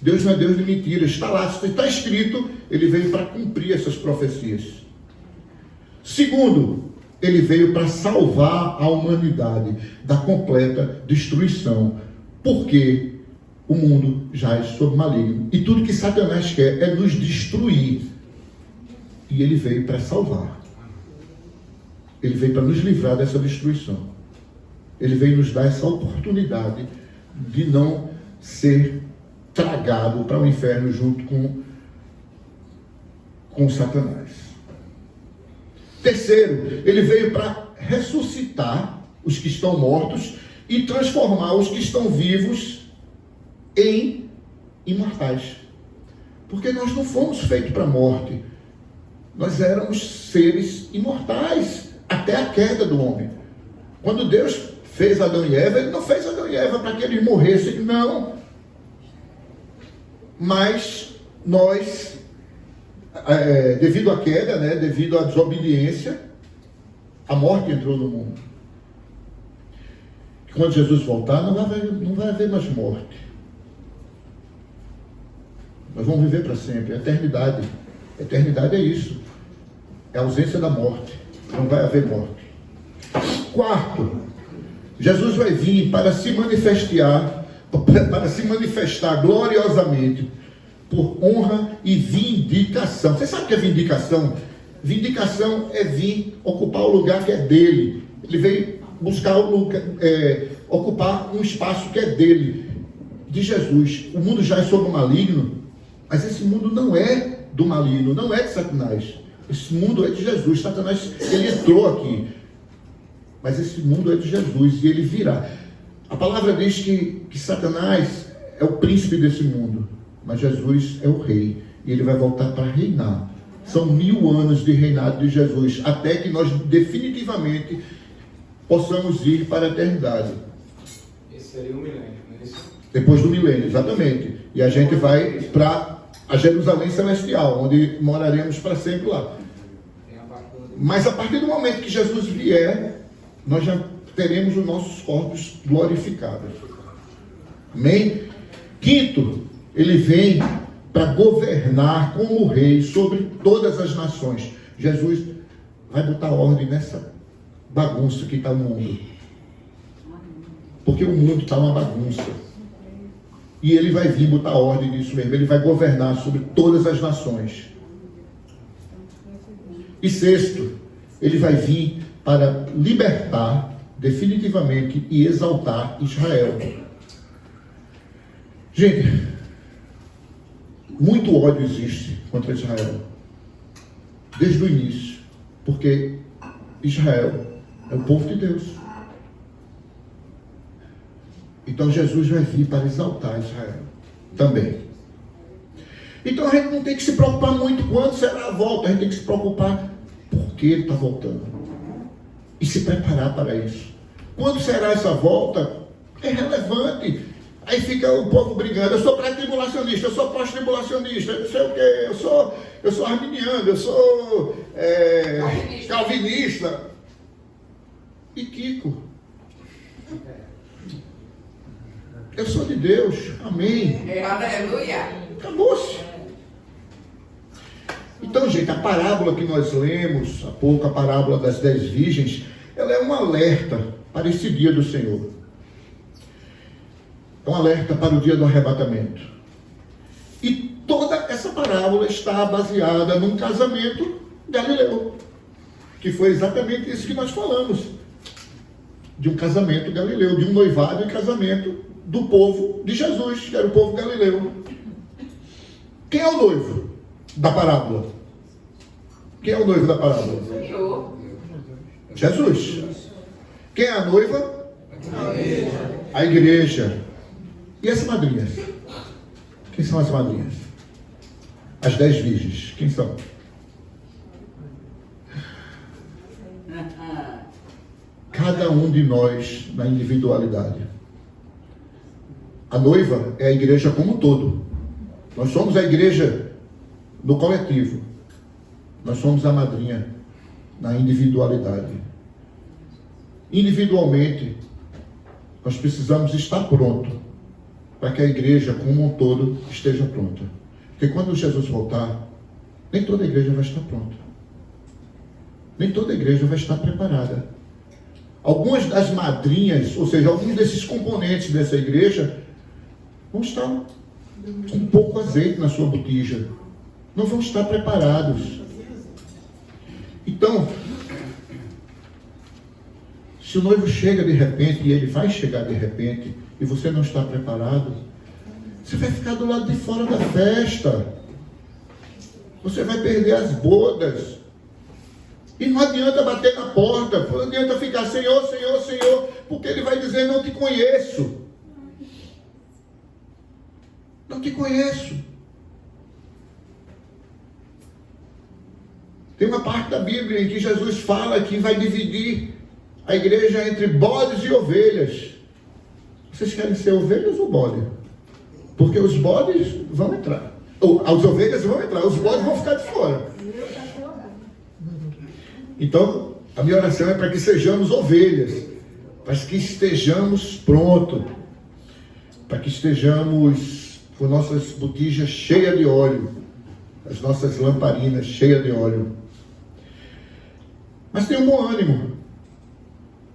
Deus não é Deus de mentira, está lá, se está escrito, ele veio para cumprir essas profecias. Segundo, ele veio para salvar a humanidade da completa destruição. Por quê? o mundo jaz sob o maligno. E tudo que Satanás quer é nos destruir. E ele veio para salvar. Ele veio para nos livrar dessa destruição. Ele veio nos dar essa oportunidade de não ser tragado para o inferno junto com Satanás. Terceiro, ele veio para ressuscitar os que estão mortos e transformar os que estão vivos em imortais. Porque nós não fomos feitos para a morte. Nós éramos seres imortais até a queda do homem. Quando Deus fez Adão e Eva, ele não fez Adão e Eva para que eles morressem, não. Mas nós, devido à queda, devido à desobediência, a morte entrou no mundo. Quando Jesus voltar, não vai haver mais morte. Nós vamos viver para sempre, a eternidade. A eternidade é isso. É a ausência da morte. Não vai haver morte. Quarto, Jesus vai vir para se manifestar gloriosamente por honra e vindicação. Você sabe o que é vindicação? Vindicação é vir ocupar o lugar que é dele. Ele veio buscar o lugar, ocupar um espaço que é dele, de Jesus. O mundo já é sob o maligno, mas esse mundo não é do maligno, não é de Satanás. Esse mundo é de Jesus. Satanás, ele entrou aqui, mas esse mundo é de Jesus e ele virá. A palavra diz que Satanás é o príncipe desse mundo, mas Jesus é o rei e ele vai voltar para reinar. São 1000 anos de reinado de Jesus, até que nós definitivamente possamos ir para a eternidade. Esse seria o milênio, não é isso? Depois do milênio, exatamente. E a gente vai para a Jerusalém Celestial, onde moraremos para sempre lá. Mas a partir do momento que Jesus vier, nós já teremos os nossos corpos glorificados. Amém? Quinto, ele vem para governar como rei sobre todas as nações. Jesus vai botar ordem nessa bagunça que está no mundo. Porque o mundo está uma bagunça. E ele vai vir botar ordem nisso mesmo. Ele vai governar sobre todas as nações. E sexto, ele vai vir para libertar definitivamente e exaltar Israel. Gente, muito ódio existe contra Israel. Desde o início. Porque Israel é o povo de Deus. Então Jesus vai vir para exaltar Israel também. Então a gente não tem que se preocupar muito quando será a volta. A gente tem que se preocupar por que ele está voltando. E se preparar para isso. Quando será essa volta? É relevante. Aí fica o povo brigando. Eu sou pré-tribulacionista, eu sou pós-tribulacionista, eu não sei o quê, eu sou arminiano, eu sou calvinista. E Kiko? Eu sou de Deus. Amém. Aleluia. Acabou-se. Então, gente, a parábola que nós lemos há pouco, a parábola das 10 virgens, ela é um alerta para esse dia do Senhor. É um alerta para o dia do arrebatamento. E toda essa parábola está baseada num casamento galileu, que foi exatamente isso que nós falamos. De um casamento galileu, de um noivado e casamento do povo de Jesus, que era o povo galileu. Quem é o noivo da parábola? Quem é o noivo da parábola? Senhor. Jesus. Quem é a noiva? A igreja. E as madrinhas? Quem são as madrinhas? As 10 virgens. Quem são? Cada um de nós na individualidade. A noiva é a igreja como um todo. Nós somos a igreja no coletivo. Nós somos a madrinha na individualidade. Individualmente, nós precisamos estar pronto para que a igreja como um todo esteja pronta. Porque quando Jesus voltar, nem toda a igreja vai estar pronta. Nem toda a igreja vai estar preparada. Algumas das madrinhas, ou seja, alguns desses componentes dessa igreja, vão estar com pouco azeite na sua botija. Não vão estar preparados. Então, se o noivo chega de repente, e ele vai chegar de repente, e você não está preparado, você vai ficar do lado de fora da festa. Você vai perder as bodas. E não adianta bater na porta, não adianta ficar Senhor, Senhor, Senhor, porque ele vai dizer, não te conheço. Não te conheço. Tem uma parte da Bíblia em que Jesus fala que vai dividir a igreja entre bodes e ovelhas. Vocês querem ser ovelhas ou bode? Porque os bodes vão entrar. As ovelhas vão entrar, os bodes vão ficar de fora. Então, a minha oração é para que sejamos ovelhas, para que estejamos prontos, para que estejamos com nossas botijas cheias de óleo, as nossas lamparinas cheias de óleo. Mas tenha um bom ânimo,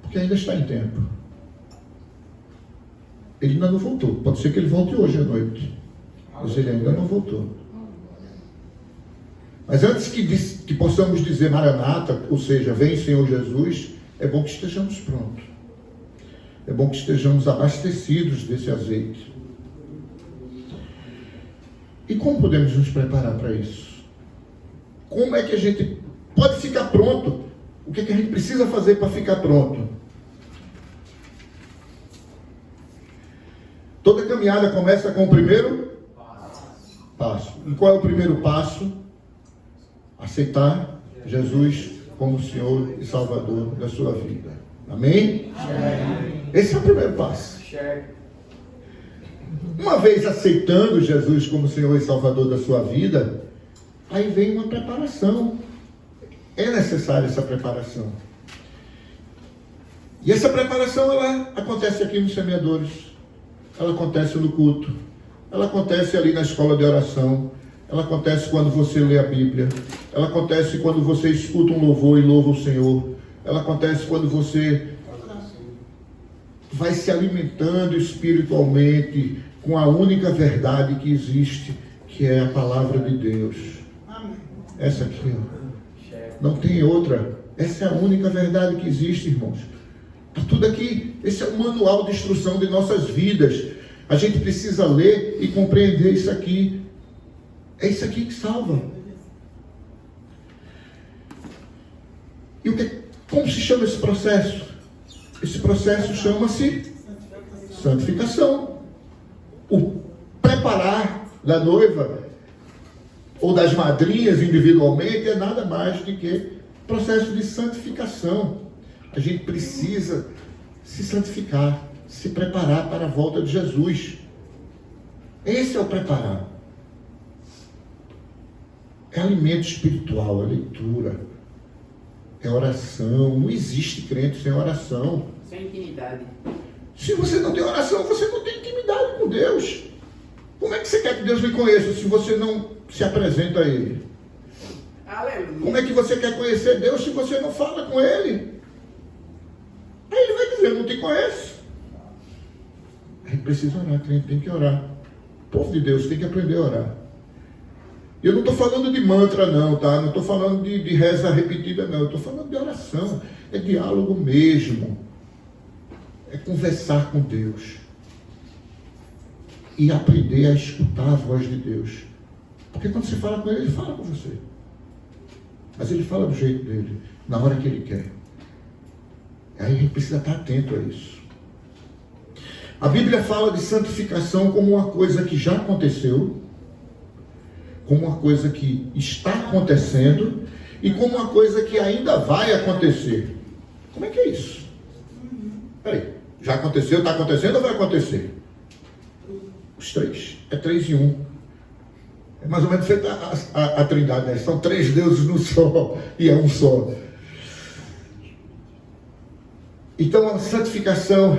porque ainda está em tempo. Ele ainda não voltou. Pode ser que ele volte hoje à noite, mas ele ainda não voltou. Mas antes que possamos dizer Maranata, ou seja, vem Senhor Jesus, é bom que estejamos prontos. É bom que estejamos abastecidos desse azeite. E como podemos nos preparar para isso? Como é que a gente pode ficar pronto? O que é que a gente precisa fazer para ficar pronto? Toda caminhada começa com o primeiro passo. E qual é o primeiro passo? Aceitar Jesus como Senhor e Salvador da sua vida. Amém? Amém. Esse é o primeiro passo. Uma vez aceitando Jesus como Senhor e Salvador da sua vida, aí vem uma preparação. É necessária essa preparação. E essa preparação, ela acontece aqui nos semeadores. Ela acontece no culto. Ela acontece ali na escola de oração. Ela acontece quando você lê a Bíblia. Ela acontece quando você escuta um louvor e louva o Senhor. Ela acontece quando você vai se alimentando espiritualmente com a única verdade que existe, que é a palavra de Deus. Essa aqui, ó. Não tem outra. Essa é a única verdade que existe, irmãos. Está tudo aqui. Esse é o manual de instrução de nossas vidas. A gente precisa ler e compreender isso aqui. É isso aqui que salva. E como se chama esse processo? Esse processo chama-se santificação. O preparar da noiva ou das madrinhas individualmente é nada mais do que processo de santificação. A gente precisa se santificar, se preparar para a volta de Jesus. Esse é o preparar. É alimento espiritual, é leitura, é oração. Não existe crente sem oração. Sem intimidade. Se você não tem oração, você não tem intimidade com Deus. Como é que você quer que Deus lhe conheça se você não se apresenta a Ele? Aleluia. Como é que você quer conhecer Deus se você não fala com Ele? Aí Ele vai dizer, não te conheço. A gente precisa orar, a gente tem que orar. O povo de Deus tem que aprender a orar. Eu não estou falando de mantra não, tá? Não estou falando de reza repetida não. Eu estou falando de oração. É diálogo mesmo. É conversar com Deus. E aprender a escutar a voz de Deus. Porque quando você fala com Ele, Ele fala com você. Mas Ele fala do jeito dele, na hora que Ele quer. Aí a gente precisa estar atento a isso. A Bíblia fala de santificação como uma coisa que já aconteceu, como uma coisa que está acontecendo e como uma coisa que ainda vai acontecer. Como é que é isso? Peraí, já aconteceu, está acontecendo ou vai acontecer? Os três. É 3 em 1. É mais ou menos feita a trindade, né? São 3 deuses no só e é um só. Então a santificação,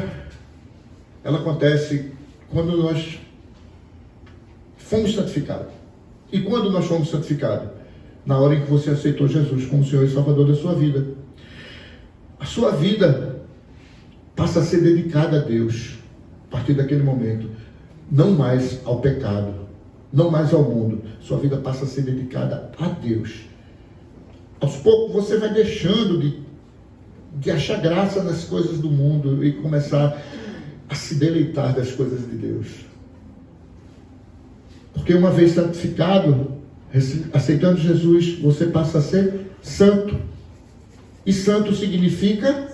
ela acontece quando nós fomos santificados. E quando nós fomos santificados? Na hora em que você aceitou Jesus como Senhor e Salvador da sua vida. A sua vida passa a ser dedicada a Deus a partir daquele momento. não mais ao pecado, não mais ao mundo. Sua vida passa a ser dedicada a Deus. Aos poucos você vai deixando de achar graça nas coisas do mundo e começar a se deleitar das coisas de Deus. Porque uma vez santificado, aceitando Jesus, você passa a ser santo. E santo significa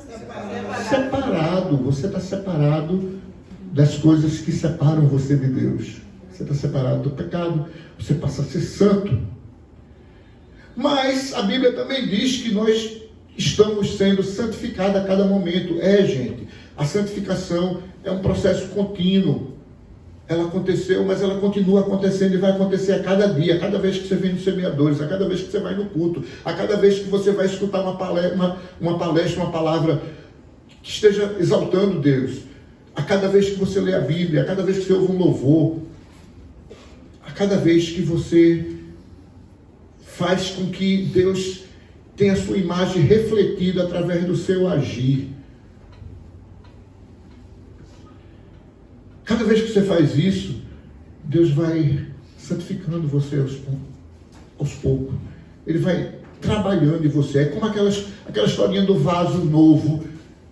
separado. Você está separado das coisas que separam você de Deus. Você está separado do pecado. Você passa a ser santo. Mas a Bíblia também diz que nós estamos sendo santificados a cada momento. Gente, a santificação é um processo contínuo. Ela aconteceu, mas ela continua acontecendo e vai acontecer a cada dia, a cada vez que você vem nos semeadores, a cada vez que você vai no culto, a cada vez que você vai escutar uma palestra, uma palavra que esteja exaltando Deus, a cada vez que você lê a Bíblia, a cada vez que você ouve um louvor, a cada vez que você faz com que Deus tenha a sua imagem refletida através do seu agir. Cada vez que você faz isso, Deus vai santificando você aos poucos. Ele vai trabalhando em você. É como aquela historinha do vaso novo.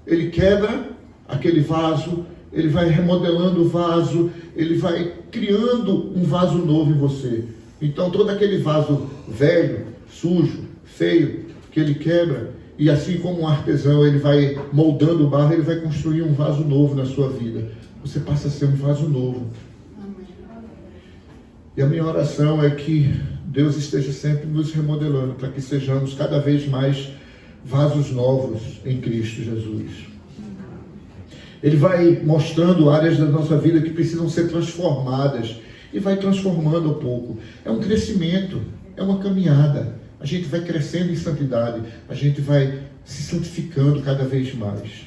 Ele quebra aquele vaso, ele vai remodelando o vaso, ele vai criando um vaso novo em você. Então todo aquele vaso velho, sujo, feio, que ele quebra, e assim como um artesão, ele vai moldando o barro, ele vai construir um vaso novo na sua vida. Você passa a ser um vaso novo. E a minha oração é que Deus esteja sempre nos remodelando, para que sejamos cada vez mais vasos novos em Cristo Jesus. Ele vai mostrando áreas da nossa vida que precisam ser transformadas, e vai transformando um pouco. É um crescimento, é uma caminhada. A gente vai crescendo em santidade, a gente vai se santificando cada vez mais.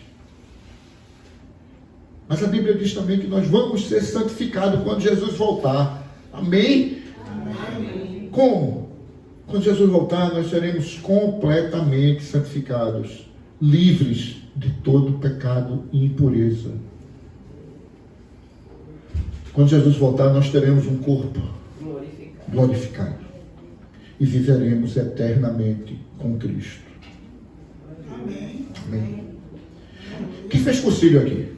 Mas a Bíblia diz também que nós vamos ser santificados quando Jesus voltar. Amém? Amém. Como? Quando Jesus voltar, nós seremos completamente santificados, livres de todo pecado e impureza. Quando Jesus voltar, nós teremos um corpo glorificado e viveremos eternamente com Cristo. Amém. Amém. Quem fez cursilho aqui?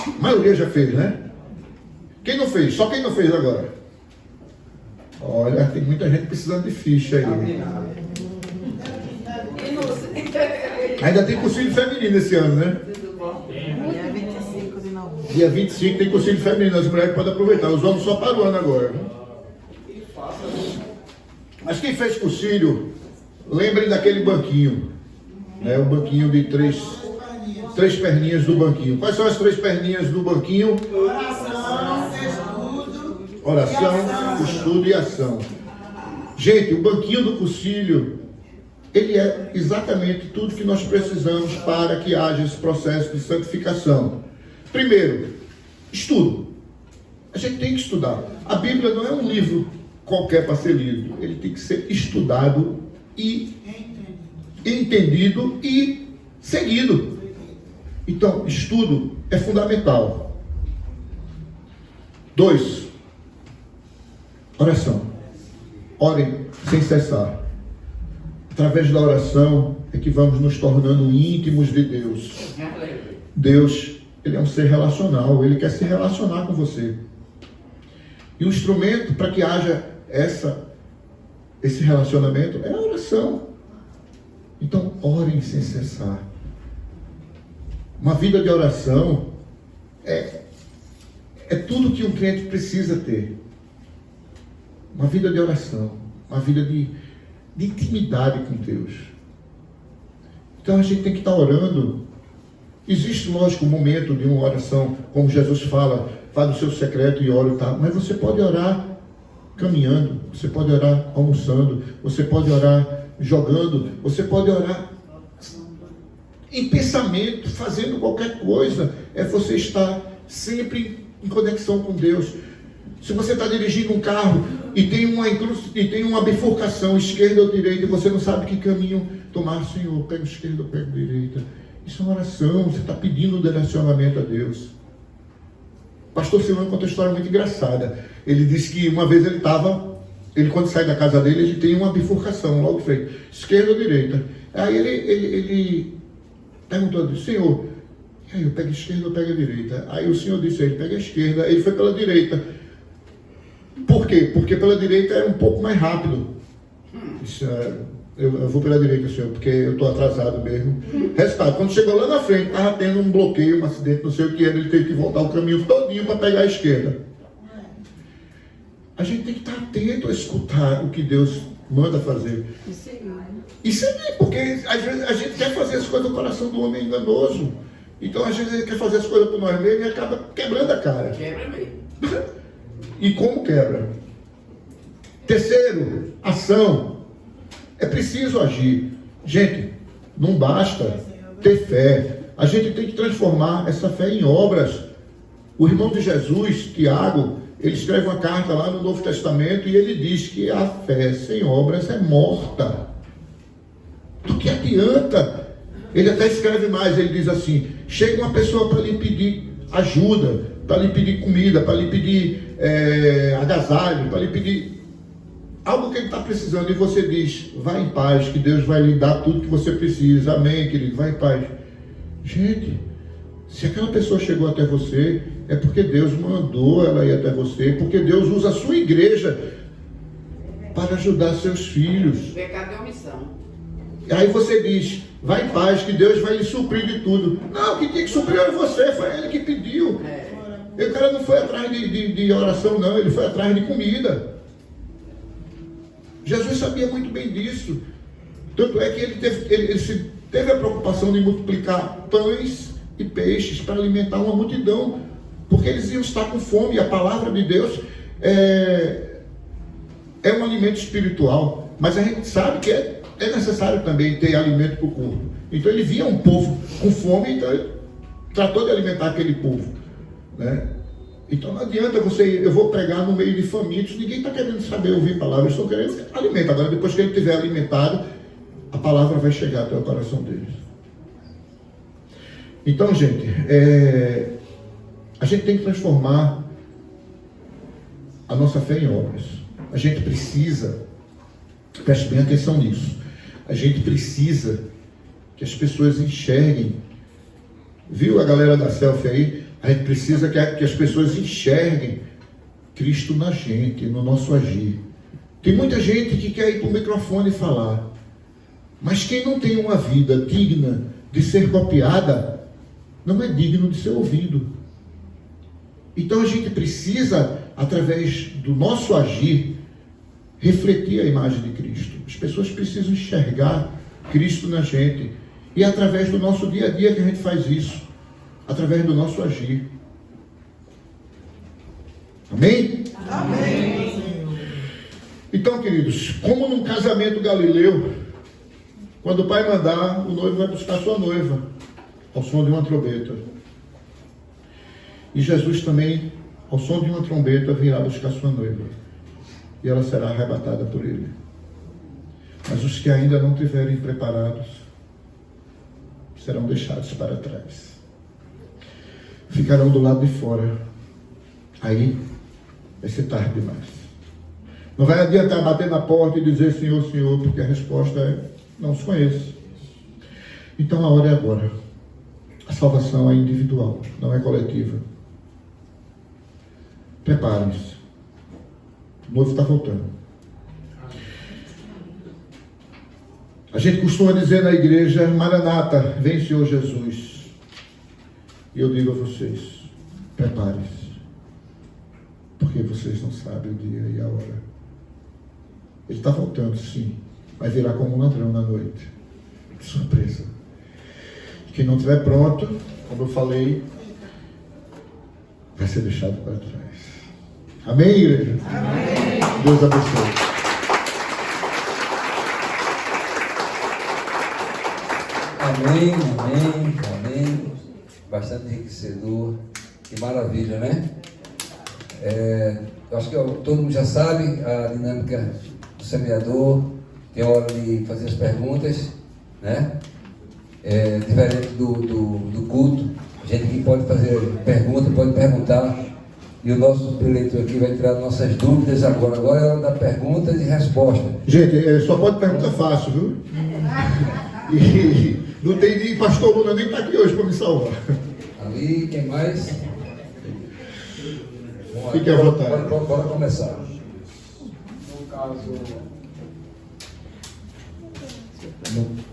A maioria já fez, né? Quem não fez? Só quem não fez agora? Olha, tem muita gente precisando de ficha aí. Ainda tem cursilho feminino esse ano, né? Dia 25 tem cursilho feminino, as mulheres podem aproveitar. Os homens só para o ano agora. Mas quem fez cursilho, lembrem daquele banquinho, né? O banquinho de três perninhas do banquinho. Quais são as 3 perninhas do banquinho? Oração, estudo e ação. Gente, o banquinho do cursilho, ele é exatamente tudo que nós precisamos para que haja esse processo de santificação. Primeiro, estudo. A gente tem que estudar. A Bíblia não é um livro qualquer para ser lido. Ele tem que ser estudado e entendido e seguido. Então, estudo é fundamental. 2, oração. Orem sem cessar. Através da oração é que vamos nos tornando íntimos de Deus. Deus, Ele é um ser relacional. Ele quer se relacionar com você. E o instrumento para que haja esse relacionamento é a oração. Então, orem sem cessar. Uma vida de oração é tudo que um crente precisa ter. Uma vida de oração, uma vida de intimidade com Deus. Então a gente tem que estar orando. Existe, lógico, um momento de uma oração, como Jesus fala, vá no seu secreto e ore, tá? Mas você pode orar caminhando, você pode orar almoçando, você pode orar jogando, você pode orar em pensamento, fazendo qualquer coisa. É você estar sempre em conexão com Deus. Se você está dirigindo um carro e tem uma bifurcação, esquerda ou direita, e você não sabe que caminho tomar, Senhor, pega esquerda ou pega direita. Isso é uma oração, você está pedindo um direcionamento a Deus. pastor Silvano conta uma história muito engraçada. Ele disse que uma vez ele quando sai da casa dele, ele tem uma bifurcação logo em frente, esquerda ou direita. Aí ele perguntou, disse, Senhor, e aí, eu pego a esquerda ou pego a direita? Aí o Senhor disse, ele pega a esquerda, ele foi pela direita. Por quê? Porque pela direita era um pouco mais rápido. Disse, eu vou pela direita, Senhor, porque eu estou atrasado mesmo. Resultado, quando chegou lá na frente, estava tendo um bloqueio, um acidente, não sei o que era, ele teve que voltar o caminho todinho para pegar a esquerda. A gente tem que estar atento a escutar o que Deus manda fazer. Isso é porque às vezes a gente quer fazer as coisas do coração do homem enganoso. Então às vezes ele quer fazer as coisas por nós mesmos e acaba quebrando a cara. Quebra mesmo. E como quebra? Terceiro, ação. É preciso agir. Gente, não basta ter fé. A gente tem que transformar essa fé em obras. O irmão de Jesus, Tiago, ele escreve uma carta lá no Novo Testamento e ele diz que a fé sem obras é morta. Do que adianta? Ele até escreve mais, ele diz assim, chega uma pessoa para lhe pedir ajuda, para lhe pedir comida, para lhe pedir agasalho, para lhe pedir algo que ele está precisando, e você diz, vai em paz, que Deus vai lhe dar tudo que você precisa, amém, querido, vai em paz. Gente, se aquela pessoa chegou até você, é porque Deus mandou ela ir até você, porque Deus usa a sua igreja para ajudar seus filhos. Pecado é omissão. Aí você diz, vai em paz, que Deus vai lhe suprir de tudo. Não, quem tinha que suprir era você, foi ele que pediu. O cara não foi atrás de oração, não, ele foi atrás de comida. Jesus sabia muito bem disso. Tanto é que ele teve a preocupação de multiplicar pães e peixes para alimentar uma multidão, porque eles iam estar com fome. E a palavra de Deus é um alimento espiritual, mas a gente sabe que é necessário também ter alimento para o corpo. Então ele via um povo com fome, então ele tratou de alimentar aquele povo, né? Então não adianta eu vou pregar no meio de famintos, ninguém está querendo saber ouvir palavras, estão querendo alimento. Agora, depois que ele estiver alimentado, a palavra vai chegar até o coração deles. Então, gente, a gente tem que transformar a nossa fé em obras. A gente precisa, preste bem atenção nisso, a gente precisa que as pessoas enxerguem. Viu a galera da selfie aí? A gente precisa que as pessoas enxerguem Cristo na gente, no nosso agir. Tem muita gente que quer ir para o microfone e falar, mas quem não tem uma vida digna de ser copiada, não é digno de ser ouvido. Então a gente precisa, através do nosso agir, refletir a imagem de Cristo. As pessoas precisam enxergar Cristo na gente. E é através do nosso dia a dia que a gente faz isso. Através do nosso agir. Amém? Amém. Então, queridos, como num casamento galileu, quando o pai mandar, o noivo vai buscar sua noiva, ao som de uma trombeta. E Jesus também, ao som de uma trombeta, virá buscar sua noiva. E ela será arrebatada por ele. Mas os que ainda não estiverem preparados, serão deixados para trás. Ficarão do lado de fora. Aí vai ser tarde demais. Não vai adiantar bater na porta e dizer Senhor, Senhor, porque a resposta é não os conheço. Então a hora é agora. A salvação é individual, não é coletiva. Preparem-se. O noivo está voltando. A gente costuma dizer na igreja, Maranata, vem Senhor Jesus. E eu digo a vocês, preparem-se, porque vocês não sabem o dia e a hora. Ele está voltando, sim, mas virá como um ladrão na noite. Que surpresa. Quem não estiver pronto, como eu falei, vai ser deixado para trás. Amém, igreja? Amém. Deus abençoe. Amém, amém, amém. Bastante enriquecedor. Que maravilha, né? Eu acho que todo mundo já sabe a dinâmica do semeador. Tem hora de fazer as perguntas, né? Diferente do culto. A gente aqui pode fazer pergunta, pode perguntar E o nosso preletor aqui vai tirar nossas dúvidas agora. Agora é hora da perguntas e respostas. Gente, só pode pergunta fácil, viu? E não tem nem pastor Luna nem está aqui hoje para me salvar. Ali, quem mais? Fique à vontade. Bora começar. No caso,